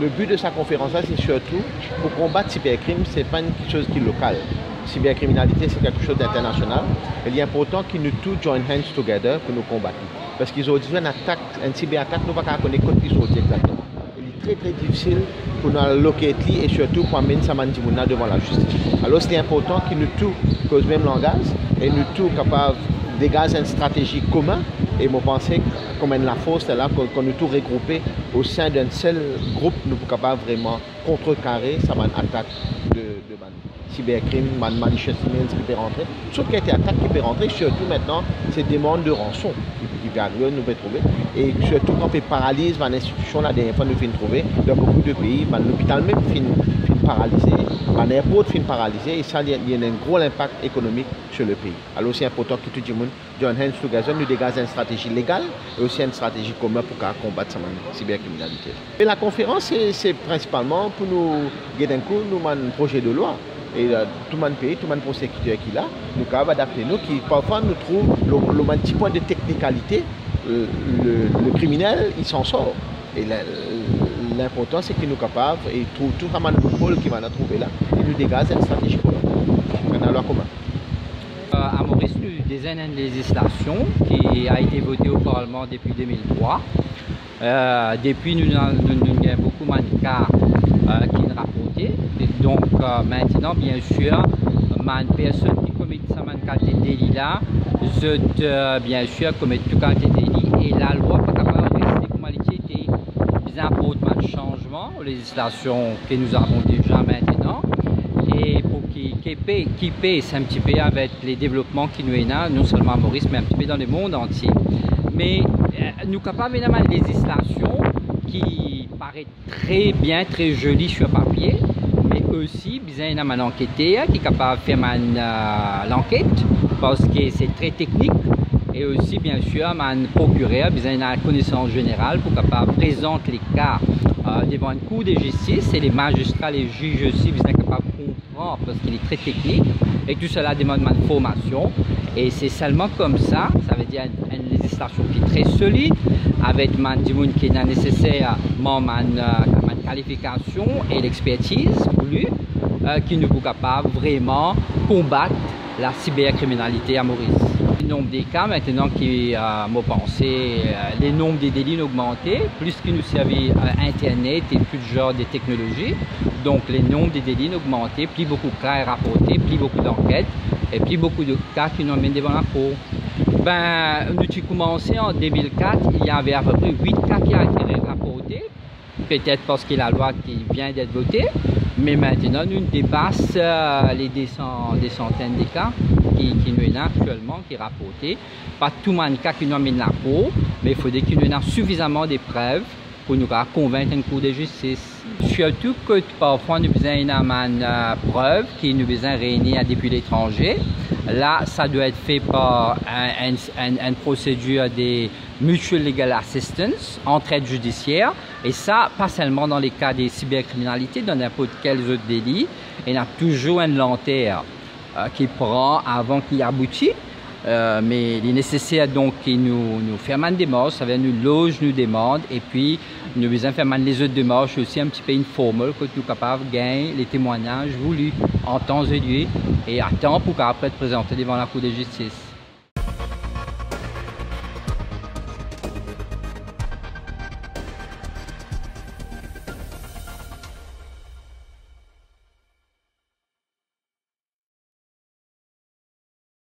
le but de sa conférence-là, c'est surtout pour combattre le cybercrime, ce n'est pas quelque chose qui est local. La cybercriminalité, c'est quelque chose d'international. Il est important que nous tous join hands together pour nous combattre. Parce qu'ils ont dit une cyberattaque, nous ne pouvons pas connaître côté qui sortit exactement. Il est très difficile pour nous loquer et surtout pour amener Samandimouna devant la justice. Alors c'est important que nous tous causons le même langage et nous tous capables de dégager une stratégie commune. Et je pense que comme la force est là, qu'on nous tous regroupés au sein d'un seul groupe, nous sommes capables vraiment contrecarrer cette attaque de cybercrime, malicious emails qui peut rentrer. Sauf qu'il y a des attaques qui peuvent rentrer, surtout maintenant, c'est des demandes de rançon qui peuvent arriver, nous pouvons trouver. Et surtout quand on fait paralyse l'institution, la dernière fois nous finissons trouver, dans beaucoup de pays, l'hôpital même finit paralysé, l'aéroport finit paralysé, et ça, il y a un gros impact économique sur le pays. Alors c'est important que tout le monde join hands together, nous dégageons une stratégie légale et aussi une stratégie commune pour combattre la cybercriminalité. Et la conférence, c'est principalement pour nous guider un coup, nous un projet de loi. Et tout le monde pays, tout le monde prosécuteur qui est là, nous sommes adaptés. Nous qui parfois nous trouvons le petit point de technicalité, le criminel il s'en sort. Et l'important c'est qu'il nous capables et trouve tout le pôle qui va nous trouver là et nous dégage une stratégie commune. Alors comment? À Maurice, nous avons des années de législation qui a été votée au Parlement depuis 2003. Depuis, nous avons beaucoup de cas qui sont rapportés. Donc maintenant, bien sûr, les personnes qui commettent ce délit là, bien sûr, commettent tout cas de délit et la loi n'est pas capable de rester comme elle était. Ils apportent un changement aux législations que nous avons déjà maintenant. Et pour qui paie un petit peu avec les développements qui nous est là, non seulement à Maurice, mais un petit peu dans le monde entier. Mais nous sommes capables évidemment de législation qui paraît très bien, très jolie sur papier, mais aussi besoin d'un enquêteur qui est capable de faire l'enquête parce que c'est très technique. Et aussi, bien sûr, un procureur, besoin d'une connaissance générale pour capable présenter les cas devant une cour de justice et les magistrats, les juges aussi, besoin capable de comprendre parce qu'il est très technique. Et tout cela demande une formation. Et c'est seulement comme ça, ça veut dire une législation qui est très solide, avec des gens qui est nécessaire, une qualification et l'expertise pour lui, qui nous est capable vraiment combattre la cybercriminalité à Maurice. Le nombre des cas maintenant qui m'a pensé, les nombres des délits ont augmenté, plus que nous servons Internet et tout genre de technologies. Donc les nombres des délits ont augmenté, plus beaucoup de cas sont rapportés, plus beaucoup d'enquêtes et plus beaucoup de cas qui nous amènent devant la cour. Nous avons commencé en 2004, il y avait à peu près 8 cas qui ont été rapportés, peut-être parce que la loi qui vient d'être votée, mais maintenant nous dépassons des centaines de cas qui nous sont actuellement, qui sont rapportés. Pas tout le monde cas qui nous amène la cour, mais il faudrait qu'il nous ait suffisamment de preuves pour nous convaincre une cour de justice. Surtout que parfois nous avons une preuve qui nous besoin réunir depuis l'étranger. Là, ça doit être fait par une procédure de mutual legal assistance, entraide judiciaire. Et ça, pas seulement dans les cas de cybercriminalité, dans n'importe quel autre délit. Il y a toujours une lenteur qui prend avant qu'il aboutisse. Mais il est nécessaire donc qu'il nous fasse une démarche, ça veut dire nous loge, nous demande, et puis nous besoin faire les autres démarches aussi un petit peu informelles que nous sommes capables de gagner les témoignages voulus en temps et lieu et à temps pour qu'après être présentés devant la Cour de justice.